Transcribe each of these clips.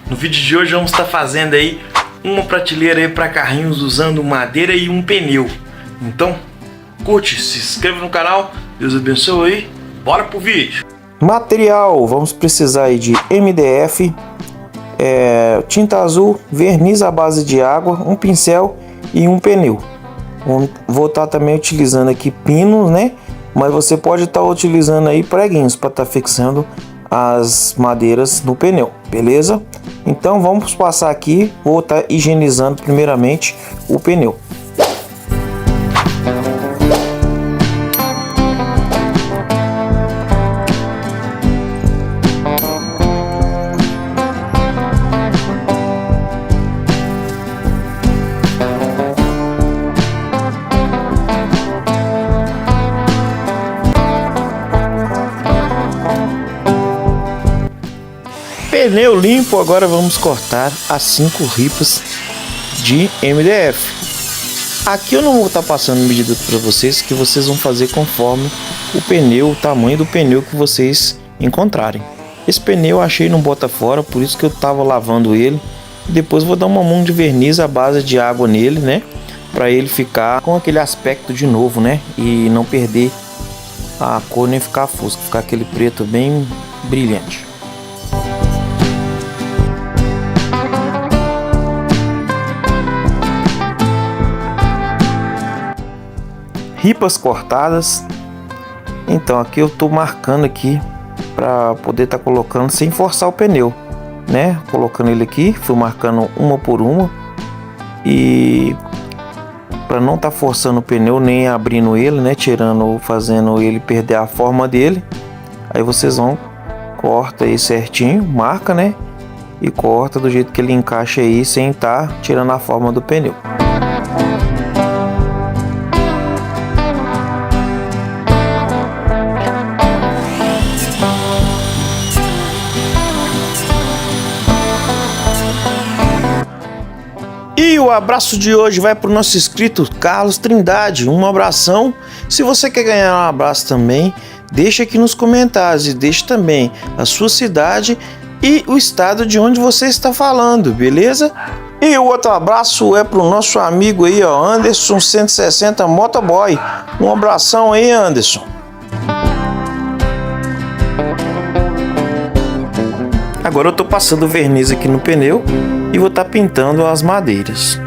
No vídeo de hoje vamos estar fazendo aí uma prateleira aí para carrinhos usando madeira e um pneu. Então, curte, se inscreve no canal, Deus abençoe aí, bora pro vídeo. Material, vamos precisar aí de MDF, tinta azul, verniz à base de água, um pincel e um pneu. Vou estar também utilizando aqui pinos, né? Mas você pode estar utilizando aí preguinhos para estar fixando as madeiras no pneu, beleza? Então vamos passar aqui, vou estar higienizando primeiramente o pneu. Pneu limpo, agora vamos cortar as 5 ripas de MDF. Aqui eu não vou estar passando medida para vocês, que vocês vão fazer conforme o pneu, o tamanho do pneu que vocês encontrarem. Esse pneu eu achei no bota fora, por isso que eu estava lavando ele. Depois vou dar uma mão de verniz à base de água nele, né? Para ele ficar com aquele aspecto de novo, né? E não perder a cor nem ficar fosco, ficar aquele preto bem brilhante. Ripas cortadas. Então aqui eu tô marcando aqui para poder estar colocando sem forçar o pneu, né? Colocando ele aqui, fui marcando uma por uma e para não estar forçando o pneu nem abrindo ele, né? Tirando, fazendo ele perder a forma dele. Aí vocês vão corta aí certinho, marca, né? E corta do jeito que ele encaixa aí sem estar tirando a forma do pneu. E o abraço de hoje vai para o nosso inscrito Carlos Trindade. Um abração. Se você quer ganhar um abraço também, deixa aqui nos comentários e deixa também a sua cidade e o estado de onde você está falando, beleza? E o outro abraço é para o nosso amigo aí, ó, Anderson 160 Motoboy. Um abração aí, Anderson. Agora eu tô passando verniz aqui no pneu e vou estar pintando as madeiras.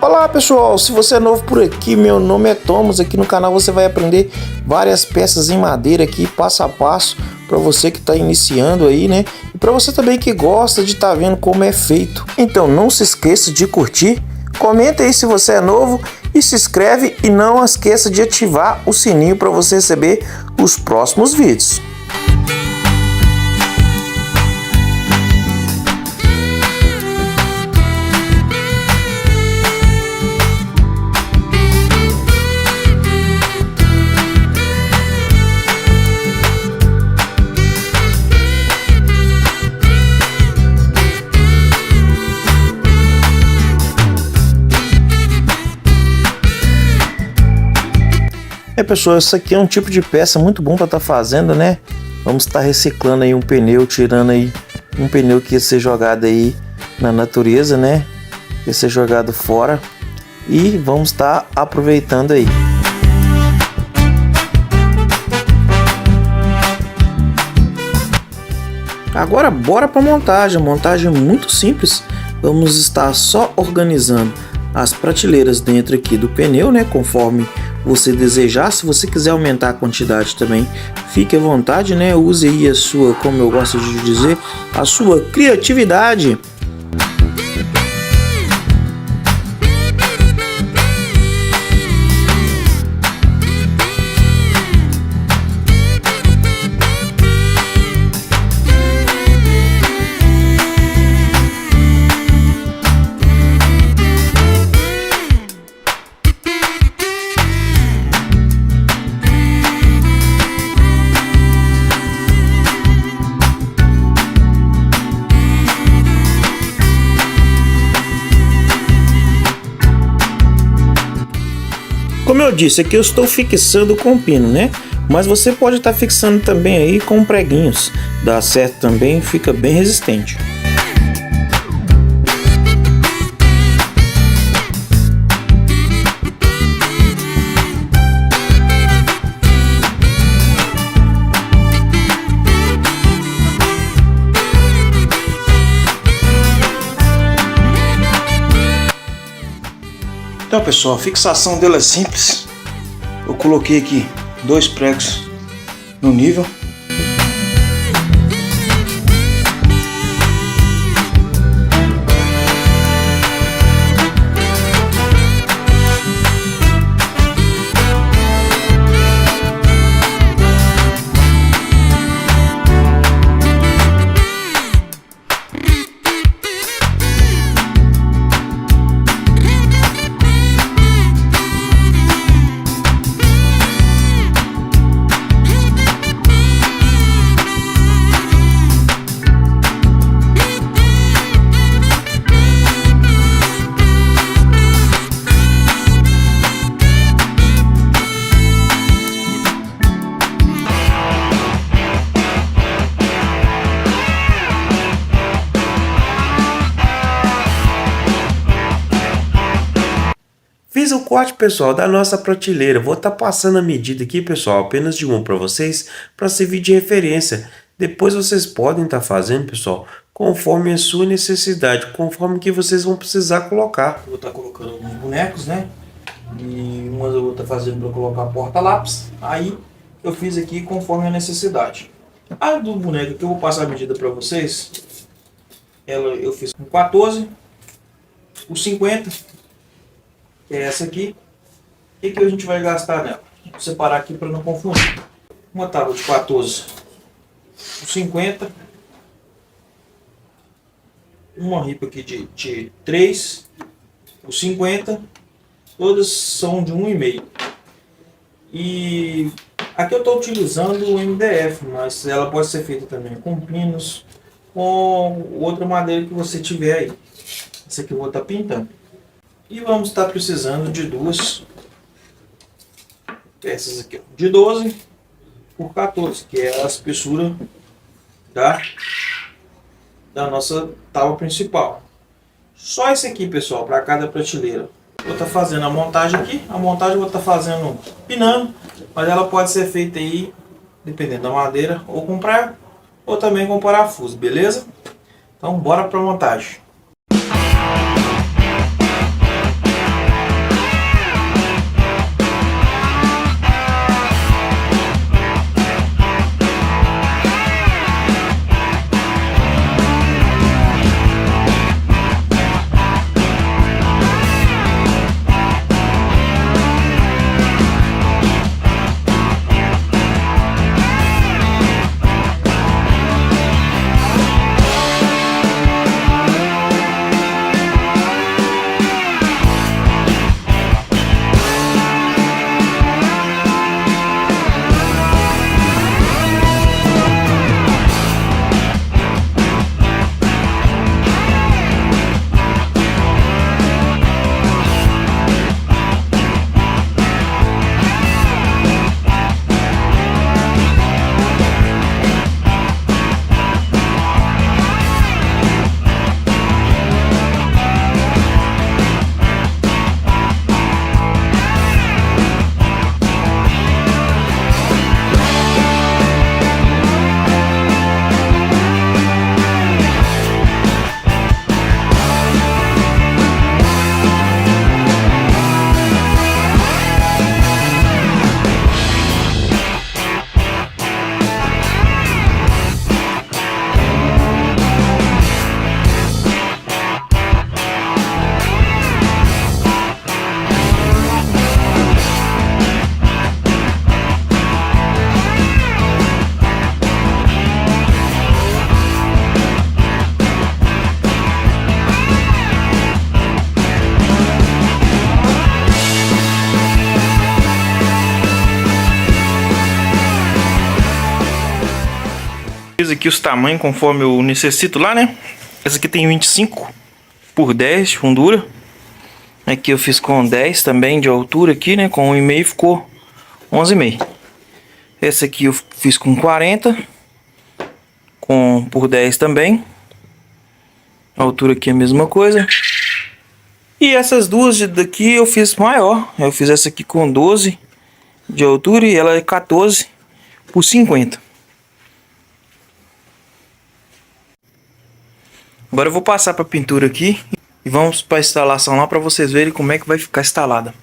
Olá pessoal, se você é novo por aqui, meu nome é Thomas. Aqui no canal você vai aprender várias peças em madeira aqui, passo a passo, para você que está iniciando aí, né? E para você também que gosta de estar vendo como é feito. Então não se esqueça de curtir, comenta aí se você é novo e se inscreve e não esqueça de ativar o sininho para você receber os próximos vídeos. Pessoal, isso aqui é um tipo de peça muito bom para estar fazendo, né? Vamos estar reciclando aí um pneu, tirando aí um pneu que ia ser jogado aí na natureza, né? Ia ser jogado fora e vamos estar aproveitando aí. Agora bora para montagem. A montagem é muito simples. Vamos estar só organizando as prateleiras dentro aqui do pneu, né? Conforme você desejar. Se você quiser aumentar a quantidade também, fique à vontade, né? Use aí a sua, como eu gosto de dizer, a sua criatividade. eu disse, aqui eu estou fixando com pino, né? Mas você pode estar fixando também aí com preguinhos. Dá certo também, fica bem resistente. Então pessoal, a fixação dela é simples. Eu coloquei aqui 2 pregos no nível. Fiz o corte, pessoal, da nossa prateleira. Vou estar passando a medida aqui, pessoal, apenas de um para vocês, para servir de referência. Depois vocês podem estar fazendo, pessoal, conforme a sua necessidade, conforme que vocês vão precisar colocar. Vou estar colocando alguns bonecos, né? E umas eu vou estar fazendo para colocar porta-lápis. Aí eu fiz aqui conforme a necessidade. A do boneco que eu vou passar a medida para vocês, eu fiz com 14, com 50. É essa aqui. O que a gente vai gastar nela? Vou separar aqui para não confundir. Uma tábua de 14 por 50. Uma ripa aqui de 3 por 50. Todas são de 1,5. E aqui eu estou utilizando o MDF, mas ela pode ser feita também com pinos, com outra madeira que você tiver aí. Essa aqui eu vou estar pintando. E vamos estar precisando de 2 peças aqui, ó, de 12 por 14, que é a espessura da nossa tábua principal. Só esse aqui, pessoal, para cada prateleira. Vou estar fazendo a montagem aqui. A montagem eu vou estar fazendo pinando, mas ela pode ser feita aí, dependendo da madeira, ou com prego, ou também com parafuso, beleza? Então bora para a montagem. Fiz aqui os tamanhos conforme eu necessito lá, né? Essa aqui tem 25 por 10 de fundura. Aqui eu fiz com 10 também de altura aqui, né? Com 1,5 ficou 11,5. Esse aqui eu fiz com 40. Por 10 também. A altura aqui é a mesma coisa. E essas duas daqui eu fiz maior. Eu fiz essa aqui com 12 de altura e ela é 14 por 50. Agora eu vou passar para a pintura aqui e vamos para a instalação lá para vocês verem como é que vai ficar instalada.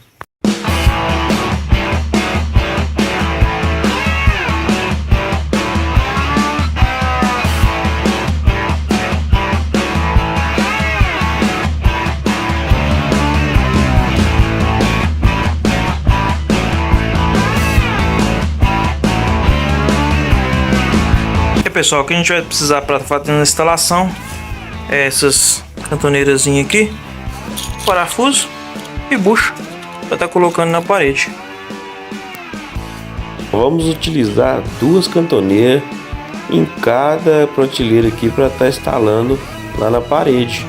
Pessoal, o que a gente vai precisar para fazer a instalação é essas cantoneiras aqui, parafuso e bucho para estar colocando na parede. Vamos utilizar 2 cantoneiras em cada prateleira aqui para estar instalando lá na parede.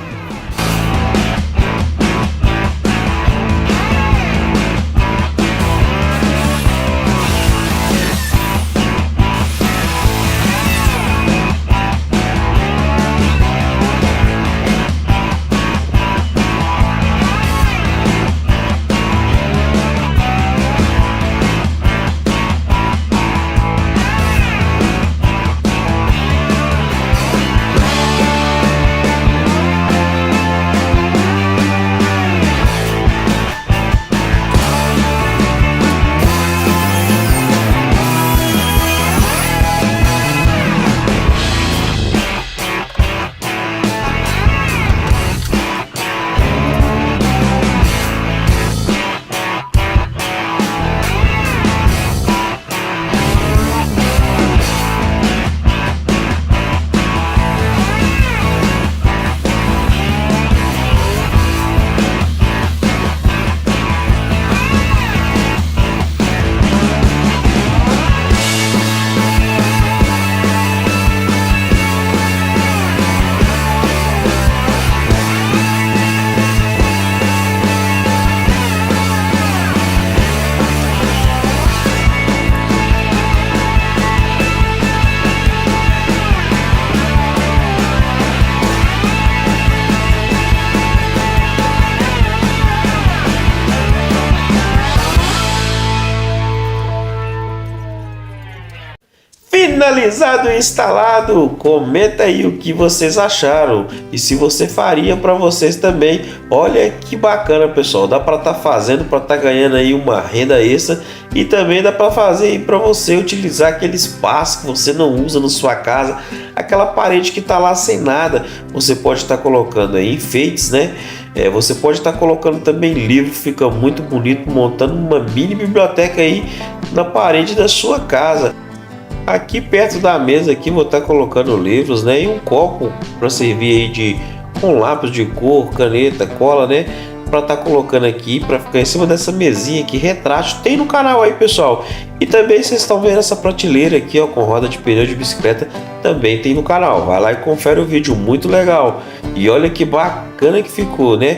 Finalizado e instalado, comenta aí o que vocês acharam e se você faria para vocês também. Olha que bacana, pessoal, dá para estar fazendo, para estar ganhando aí uma renda extra e também dá para fazer aí para você utilizar aquele espaço que você não usa na sua casa, aquela parede que está lá sem nada, você pode estar colocando aí enfeites, né? Você pode estar colocando também livro, fica muito bonito, montando uma mini biblioteca aí na parede da sua casa. Aqui perto da mesa aqui vou estar colocando livros, né, e um copo para servir aí com lápis de cor, caneta, cola, né, para estar colocando aqui para ficar em cima dessa mesinha aqui retrátil. Tem no canal aí, pessoal. E também vocês estão vendo essa prateleira aqui, ó, com roda de pneu de bicicleta, também tem no canal. Vai lá e confere o vídeo, muito legal. E olha que bacana que ficou, né?